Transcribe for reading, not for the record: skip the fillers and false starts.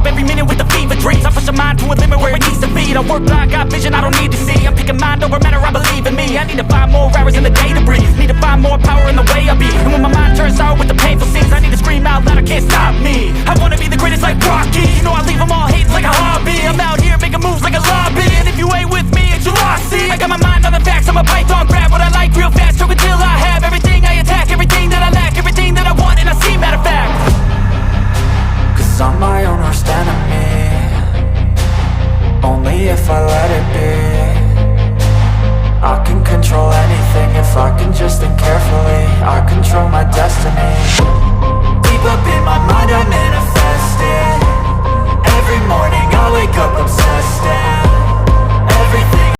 up every minute with the fever dreams. I push my mind to a limit where it needs to be. I work blind, got vision I don't need to see. I'm picking mind over matter, I believe in me. I need to find more hours in the day to breathe. Need to find more power in the way I be. And when my mind turns sour with the painful scenes, I need to scream out loud, I can't stop me. I wanna be the greatest like Rocky. You know I leave them all hating like a hobby. I'm out here making moves like a lobby. And if you ain't with me, it's your loss. See, I got my mind on the facts, I'm a python, grab what I like real fast. Choke until I have everything, I attack everything that I lack, everything that I want, and I see, matter of fact. Cause I'm my own worst enemy, only if I let it be. I can control anything if I can just think carefully. I control my destiny.